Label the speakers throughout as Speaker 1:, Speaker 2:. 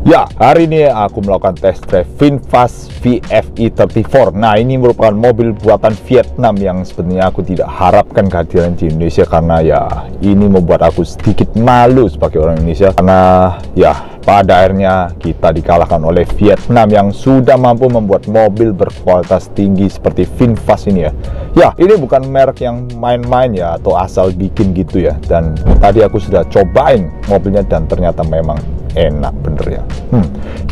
Speaker 1: Ya, hari ini aku melakukan test drive VinFast VF E34. Nah, ini merupakan mobil buatan Vietnam yang sebenarnya aku tidak harapkan kehadiran di Indonesia, karena ya ini membuat aku sedikit malu sebagai orang Indonesia, karena ya pada akhirnya kita dikalahkan oleh Vietnam yang sudah mampu membuat mobil berkualitas tinggi seperti VinFast ini ya. Ya, ini bukan merek yang main-main ya, atau asal bikin gitu ya. Dan tadi aku sudah cobain mobilnya dan ternyata memang enak bener ya.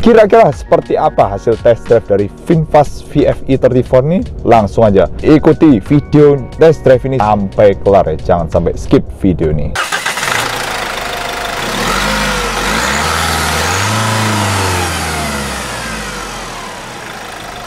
Speaker 1: Kira-kira seperti apa hasil test drive dari VinFast VF E34 ini? Langsung aja ikuti video test drive ini sampai kelar ya, jangan sampai skip video ini.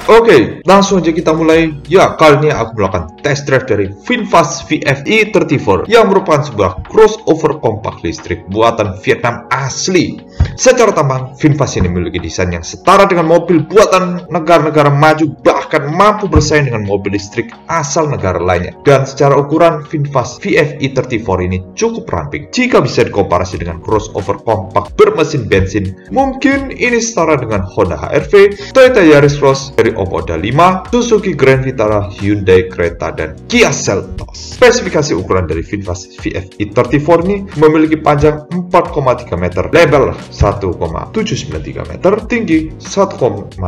Speaker 2: Oke, langsung aja kita mulai. Ya, kali ini aku melakukan test drive dari VinFast VF E34 yang merupakan sebuah crossover kompak listrik buatan Vietnam asli. Secara tampang, VinFast ini memiliki desain yang setara dengan mobil buatan negara-negara maju, bahkan mampu bersaing dengan mobil listrik asal negara lainnya. Dan secara ukuran, VinFast VF E34 ini cukup ramping. Jika bisa dikomparasi dengan crossover kompak bermesin bensin, mungkin ini setara dengan Honda HR-V, Toyota Yaris Cross dari Oppo A5, Suzuki Grand Vitara, Hyundai Creta, dan Kia Seltos. Spesifikasi ukuran dari VinFast VF E34 ini memiliki panjang 4,3 meter, lebar 1,793 meter, tinggi 1,613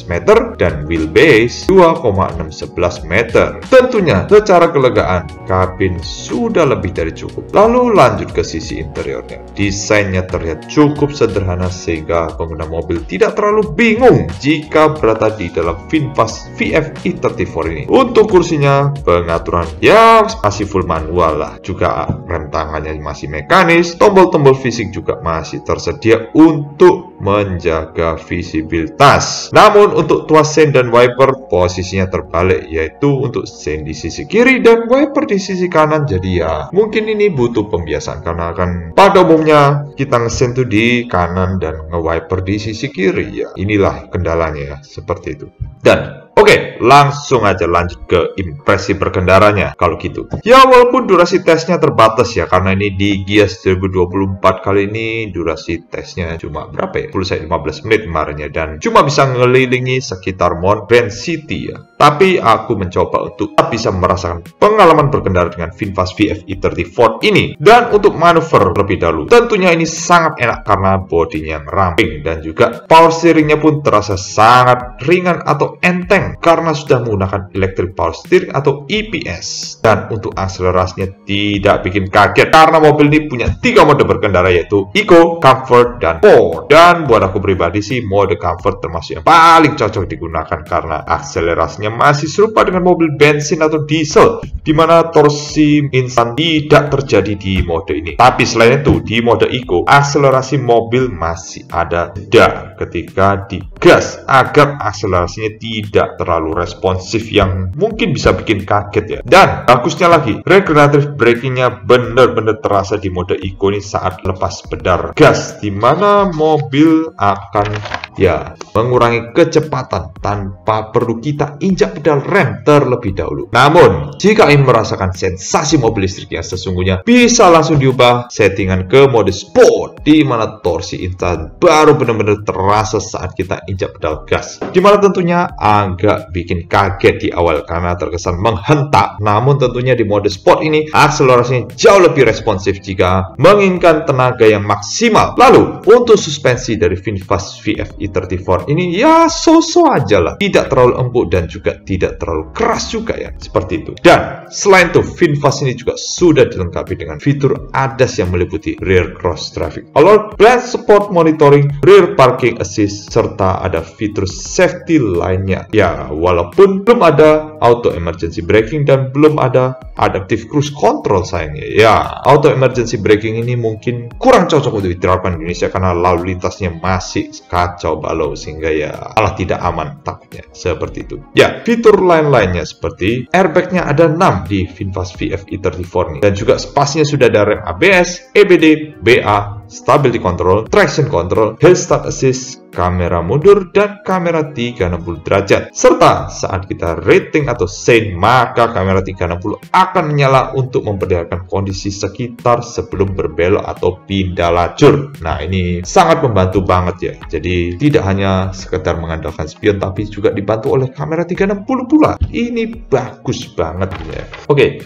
Speaker 2: meter, dan wheelbase 2,611 meter. Tentunya secara kelegaan, kabin sudah lebih dari cukup. Lalu lanjut ke sisi interiornya. Desainnya terlihat cukup sederhana sehingga pengguna mobil tidak terlalu bingung jika berada di dalam VinFast VF E34 ini. Untuk kursinya, pengaturan ya masih full manual lah, juga rem tangannya masih mekanis, tombol-tombol fisik juga masih tersedia untuk menjaga visibilitas. Namun untuk tuas sen dan wiper posisinya terbalik, yaitu untuk sen di sisi kiri dan wiper di sisi kanan. Jadi ya mungkin ini butuh pembiasaan, karena kan pada umumnya kita ngesen tuh di kanan dan nge-wiper di sisi kiri ya. Inilah kendalanya ya, seperti itu. Dan oke, langsung aja lanjut ke impresi berkendaranya kalau gitu. Ya, walaupun durasi tesnya terbatas ya, karena ini di Gias 2024 kali ini durasi tesnya cuma berapa ya? 10-15 menit kemarin ya, dan cuma bisa ngelilingi sekitar Mont Grand City ya. Tapi aku mencoba untuk bisa merasakan pengalaman berkendara dengan VinFast VF E34 ini. Dan untuk manuver lebih dahulu, tentunya ini sangat enak karena bodinya yang ramping, dan juga power steeringnya pun terasa sangat ringan atau enteng karena sudah menggunakan electric power steering atau EPS. Dan untuk akselerasinya tidak bikin kaget karena mobil ini punya 3 mode berkendara, yaitu Eco, Comfort, dan Sport. Dan buat aku pribadi sih, mode Comfort termasuk yang paling cocok digunakan karena akselerasinya masih serupa dengan mobil bensin atau diesel, dimana torsi instan tidak terjadi di mode ini. Tapi selain itu, di mode Eco, akselerasi mobil masih ada jeda ketika digas agar akselerasinya tidak terlalu responsif yang mungkin bisa bikin kaget ya. Dan bagusnya lagi, regenerative brakingnya benar-benar terasa di mode Eco ini saat lepas pedal gas, dimana mobil akan ya mengurangi kecepatan tanpa perlu kita injak pedal rem terlebih dahulu. Namun jika ingin merasakan sensasi mobil listrik yang sesungguhnya, bisa langsung diubah settingan ke mode Sport, di mana torsi instan baru benar-benar terasa saat kita injak pedal gas, dimana tentunya agak bikin kaget di awal karena terkesan menghentak. Namun tentunya di mode Sport ini akselerasinya jauh lebih responsif jika menginginkan tenaga yang maksimal. Lalu untuk suspensi dari VinFast VF E34 ini ya so-so aja lah, tidak terlalu empuk dan juga tidak terlalu keras juga ya, seperti itu. Dan selain itu, VinFast ini juga sudah dilengkapi dengan fitur ADAS yang meliputi rear cross traffic alert, blind spot monitoring, rear parking assist, serta ada fitur safety lainnya ya, walaupun belum ada auto emergency braking dan belum ada adaptive cruise control sayangnya ya. Auto emergency braking ini mungkin kurang cocok untuk diterapkan di Indonesia karena lalu lintasnya masih kacau balau, sehingga ya malah tidak aman takutnya, seperti itu ya. Fitur lain-lainnya seperti airbagnya ada 6 di VinFast VF E34 ini, dan juga spasinya sudah ada rem ABS, EBD, BA, stability control, traction control, hill start assist, kamera mundur, dan kamera 360 derajat. Serta saat kita rating atau sane, maka kamera 360 akan menyala untuk memperlihatkan kondisi sekitar sebelum berbelok atau pindah lajur. Nah, ini sangat membantu banget ya. Jadi tidak hanya sekedar mengandalkan spion, tapi juga dibantu oleh kamera 360 pula. Ini bagus banget ya. Oke,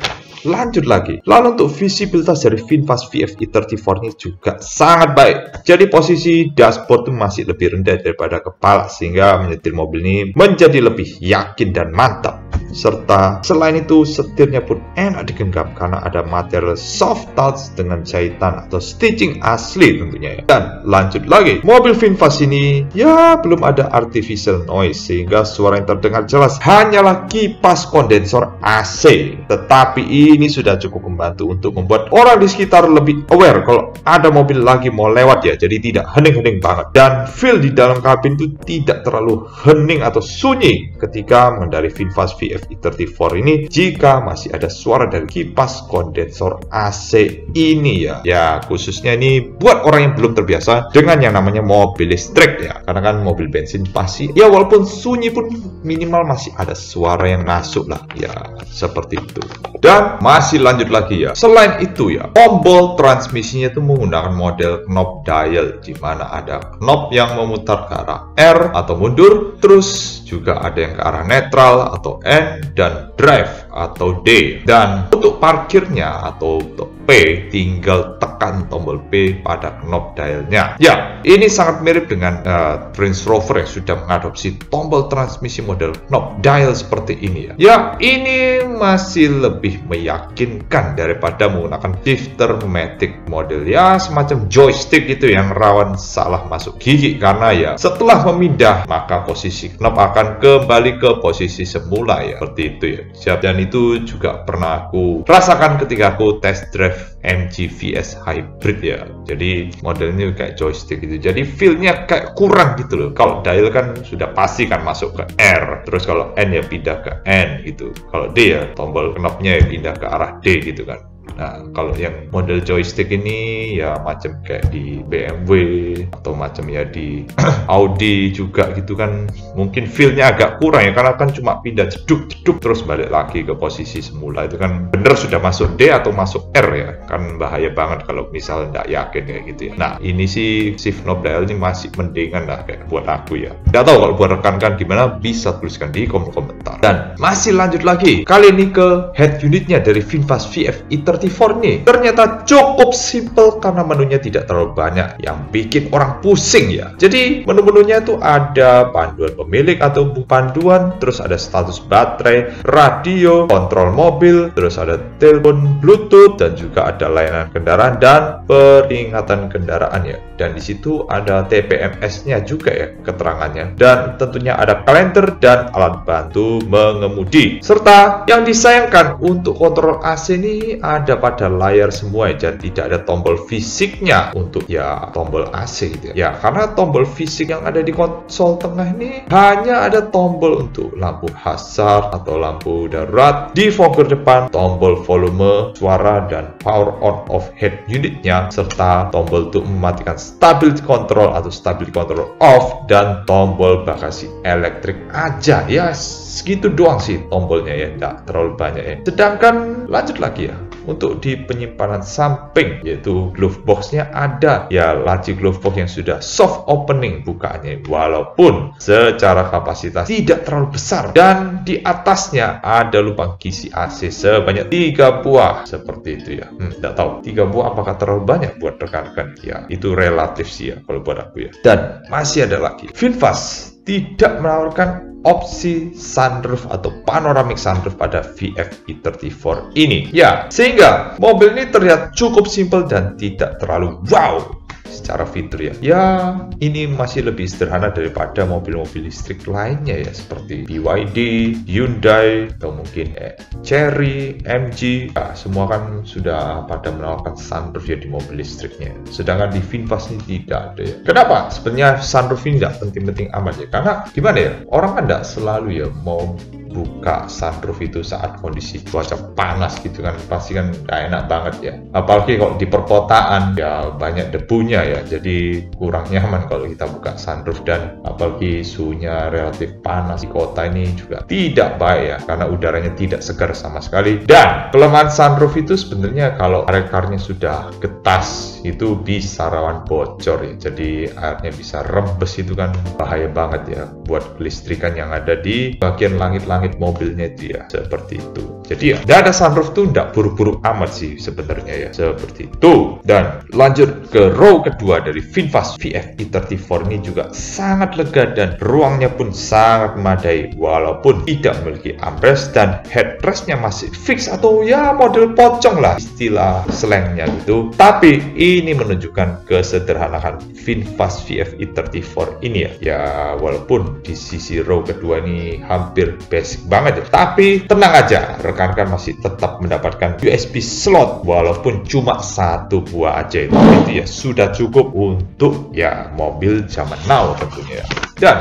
Speaker 2: lanjut lagi. Lalu untuk visibilitas dari VinFast VFE34 ini juga sangat baik. Jadi posisi dashboard itu masih lebih rendah daripada kepala, sehingga menyetir mobil ini menjadi lebih yakin dan mantap. Serta selain itu setirnya pun enak digenggam karena ada material soft touch dengan jahitan atau stitching asli tentunya ya. Dan lanjut lagi, mobil VinFast ini ya belum ada artificial noise, sehingga suara yang terdengar jelas hanyalah kipas kondensor AC. Tetapi ini sudah cukup membantu untuk membuat orang di sekitar lebih aware kalau ada mobil lagi mau lewat ya. Jadi tidak hening-hening banget. Dan feel di dalam kabin itu tidak terlalu hening atau sunyi ketika mengendarai VinFast VFE34 ini, jika masih ada suara dari kipas kondensor AC ini ya. Ya, khususnya ini buat orang yang belum terbiasa dengan yang namanya mobil listrik ya. Karena kan mobil bensin pasti ya, walaupun sunyi pun minimal masih ada suara yang masuk lah ya, seperti itu. Dan masih lanjut lagi ya. Selain itu ya, tombol transmisinya itu menggunakan model knob dial, di mana ada knob yang memutar ke arah R atau mundur, terus juga ada yang ke arah netral atau N, dan drive atau D. Dan untuk parkirnya atau untuk P, tinggal tekan tombol P pada knob dialnya. Ya, ini sangat mirip dengan Range Rover yang sudah mengadopsi tombol transmisi model knob dial seperti ini ya. Ya, ini masih lebih meyakinkan daripada menggunakan shifter matic model ya, semacam joystick itu yang rawan salah masuk gigi, karena ya setelah memindah maka posisi knob akan kembali ke posisi semula ya, seperti itu ya. Siap. Dan itu juga pernah aku rasakan ketika aku test drive MG VS Hybrid ya. Jadi modelnya kayak joystick gitu. Jadi feel-nya kayak kurang gitu loh. Kalau dial kan sudah pasti kan masuk ke R. Terus kalau N ya pindah ke N gitu. Kalau D ya tombol knob-nya ya pindah ke arah D gitu kan. Nah, kalau yang model joystick ini ya macam kayak di BMW atau macam ya di Audi juga gitu kan, mungkin feel-nya agak kurang ya, karena kan cuma pindah jeduk-jeduk terus balik lagi ke posisi semula. Itu kan bener sudah masuk D atau masuk R ya, kan bahaya banget kalau misal nggak yakin kayak gitu ya. Nah, ini sih shift knob dial ini masih mendingan lah kayak buat aku ya. Nggak tahu kalau buat rekan-rekan gimana, bisa tuliskan di kolom komentar. Dan masih lanjut lagi, kali ini ke head unitnya dari VinFast VFE34 ini. Ternyata cukup simple karena menunya tidak terlalu banyak yang bikin orang pusing ya. Jadi menu-menunya itu ada panduan pemilik atau panduan, terus ada status baterai, radio, kontrol mobil, terus ada telepon Bluetooth, dan juga ada layanan kendaraan dan peringatan kendaraan ya. Dan di situ ada TPMS-nya juga ya keterangannya. Dan tentunya ada kalender dan alat bantu mengemudi. Serta yang disayangkan untuk kontrol AC ini ada pada layar semua ya, dan tidak ada tombol fisiknya untuk ya tombol AC gitu ya. Karena tombol fisik yang ada di konsol tengah ini hanya ada tombol untuk lampu hazard atau lampu darurat, defogger depan, tombol volume, suara, dan power on off head unitnya, serta tombol untuk mematikan stability control atau stability control off, dan tombol bagasi elektrik aja ya. Segitu doang sih tombolnya ya, tidak terlalu banyak ya. Sedangkan lanjut lagi ya, untuk di penyimpanan samping, yaitu glove box-nya ada ya, laci glove box yang sudah soft opening bukaannya, walaupun secara kapasitas tidak terlalu besar. Dan di atasnya ada lubang kisi AC sebanyak 3 buah seperti itu ya. Tidak tahu 3 buah apakah terlalu banyak buat rekan-rekan ya, itu relatif sih ya kalau buat aku ya. Dan masih ada lagi, VinFast tidak menawarkan opsi sunroof atau panoramic sunroof pada VFE34 ini ya, sehingga mobil ini terlihat cukup simpel dan tidak terlalu wow secara fitur ya. Ya, ini masih lebih sederhana daripada mobil-mobil listrik lainnya ya, seperti BYD, Hyundai, atau mungkin Chery, MG. Ya, semua kan sudah pada menawarkan sunroof ya di mobil listriknya. Sedangkan di VinFast ini tidak ada ya. Kenapa? Sebenarnya sunroof ini tidak penting-penting amat ya. Karena gimana ya, orang kan tidak selalu ya mau buka sunroof itu saat kondisi cuaca panas gitu kan, pasti kan gak enak banget ya. Apalagi kalau di perkotaan ya banyak debunya ya, jadi kurang nyaman kalau kita buka sunroof. Dan apalagi suhunya relatif panas di kota ini juga tidak baik ya, karena udaranya tidak segar sama sekali. Dan kelemahan sunroof itu sebenarnya kalau aircarnya sudah getas itu bisa rawan bocor ya, jadi airnya bisa rembes, itu kan bahaya banget ya buat kelistrikan yang ada di bagian langit-langit mobilnya itu ya, seperti itu. Jadi ya, dada sunroof tuh nggak buruk-buruk amat sih sebenarnya ya, seperti itu. Dan lanjut ke row kedua dari VinFast VF e34, ini juga sangat lega dan ruangnya pun sangat memadai, walaupun tidak memiliki armrest dan headrestnya masih fix atau ya model pocong lah istilah slangnya gitu. Tapi ini menunjukkan kesederhanaan VinFast VF e34 ini ya. Ya walaupun di sisi row kedua ini hampir basic banget ya, tapi tenang aja, rekan-rekan masih tetap mendapatkan USB slot walaupun cuma satu buah aja. Itu ya sudah cukup untuk ya mobil zaman now tentunya ya. Dan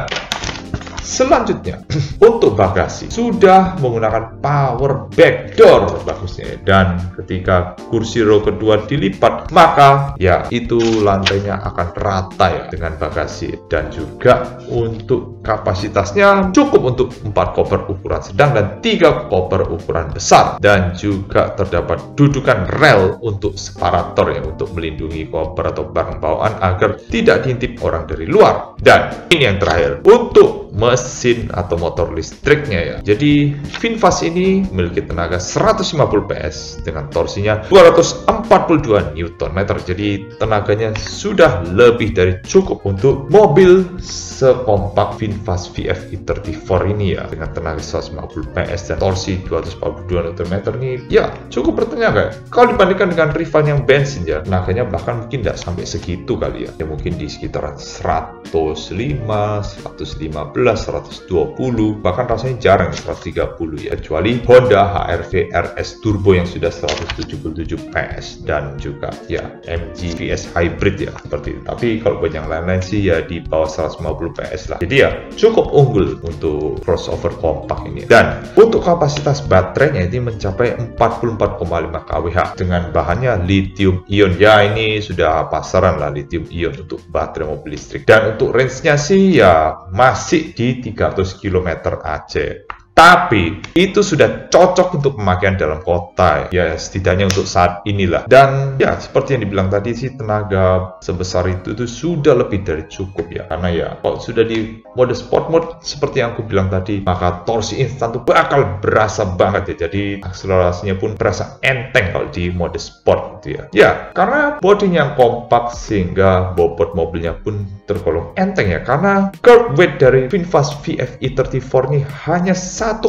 Speaker 2: selanjutnya untuk bagasi sudah menggunakan power back door bagusnya, dan ketika kursi row kedua dilipat maka ya itu lantainya akan rata ya dengan bagasi. Dan juga untuk kapasitasnya cukup untuk 4 koper ukuran sedang dan 3 koper ukuran besar, dan juga terdapat dudukan rel untuk separator ya, untuk melindungi koper atau barang bawaan agar tidak diintip orang dari luar. Dan ini yang terakhir untuk mesin atau motor listriknya ya. Jadi VinFast ini memiliki tenaga 150 PS dengan torsinya 242 Nm. Jadi tenaganya sudah lebih dari cukup untuk mobil sekompak VinFast VF e34 ini ya, dengan tenaga 150 PS dan torsi 242 Nm ini ya cukup bertenaga. Kalau dibandingkan dengan rival yang bensin ya, tenaganya bahkan mungkin tidak sampai segitu kali ya. Ya mungkin di sekitaran 105, 115, 120, bahkan rasanya jarang 130 ya, kecuali Honda HR-V RS Turbo yang sudah 177 PS dan juga ya MG VS Hybrid ya, seperti itu. Tapi kalau buat yang lain-lain sih ya di bawah 150 PS lah. Jadi ya cukup unggul untuk crossover kompak ini. Dan untuk kapasitas baterainya ini mencapai 44,5 kWh dengan bahannya lithium ion. Ya ini sudah pasaran lah lithium ion untuk baterai mobil listrik. Dan untuk range-nya sih ya masih di 300 km aja. Tapi itu sudah cocok untuk pemakaian dalam kota ya, setidaknya untuk saat inilah. Dan ya seperti yang dibilang tadi sih, tenaga sebesar itu tuh sudah lebih dari cukup ya, karena ya kalau sudah di mode sport mode seperti yang aku bilang tadi, maka torsi instan tuh bakal berasa banget ya. Jadi akselerasinya pun berasa enteng kalau di mode sport gitu ya. Ya karena bodinya yang kompak sehingga bobot mobilnya pun tergolong enteng ya, karena curb weight dari VinFast VF e34 ini hanya 1,5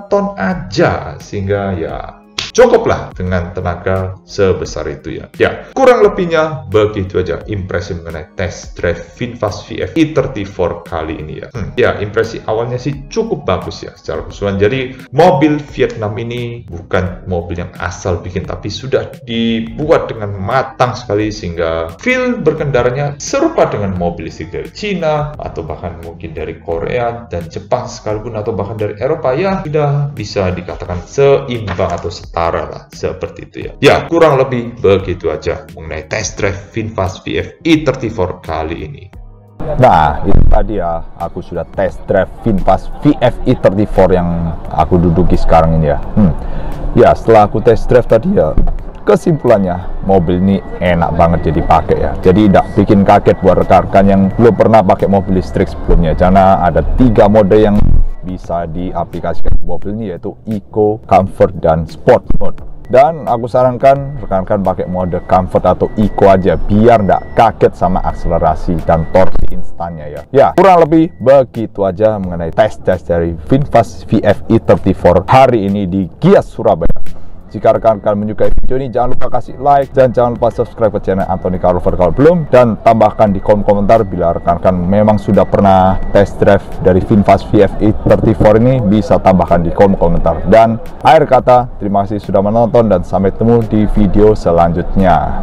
Speaker 2: ton aja, sehingga ya cukuplah dengan tenaga sebesar itu ya. Ya, kurang lebihnya begitu aja impresi mengenai test drive VinFast VF e34 kali ini ya. Ya, impresi awalnya sih cukup bagus ya secara keseluruhan. Jadi, mobil Vietnam ini bukan mobil yang asal bikin, tapi sudah dibuat dengan matang sekali sehingga feel berkendaranya serupa dengan mobil listrik dari Cina atau bahkan mungkin dari Korea dan Jepang sekalipun, atau bahkan dari Eropa ya, tidak bisa dikatakan seimbang atau setara lah, seperti itu ya. Ya, kurang lebih begitu aja mengenai test drive VinFast VF e34 kali ini.
Speaker 1: Nah, itu tadi ya, aku sudah test drive VinFast VF e34 yang aku duduki sekarang ini ya. Ya, setelah aku test drive tadi ya, kesimpulannya mobil ini enak banget jadi pakai ya. Jadi tidak bikin kaget buat rekan-rekan yang belum pernah pakai mobil listrik sebelumnya, karena ada 3 mode yang bisa diaplikasikan ke mobil ini, yaitu Eco, Comfort, dan Sport mode. Dan aku sarankan rekan-rekan pakai mode Comfort atau Eco aja biar nggak kaget sama akselerasi dan torsi instannya ya. Ya, kurang lebih begitu aja mengenai test dari VinFast VF e34 hari ini di Gias Surabaya. Jika rekan-rekan menyukai video ini, jangan lupa kasih like dan jangan lupa subscribe ke channel Anthony Carlover kalau belum, dan tambahkan di kolom komentar bila rekan-rekan memang sudah pernah test drive dari VinFast VF e34 ini, bisa tambahkan di kolom komentar. Dan akhir kata, terima kasih sudah menonton dan sampai ketemu di video selanjutnya.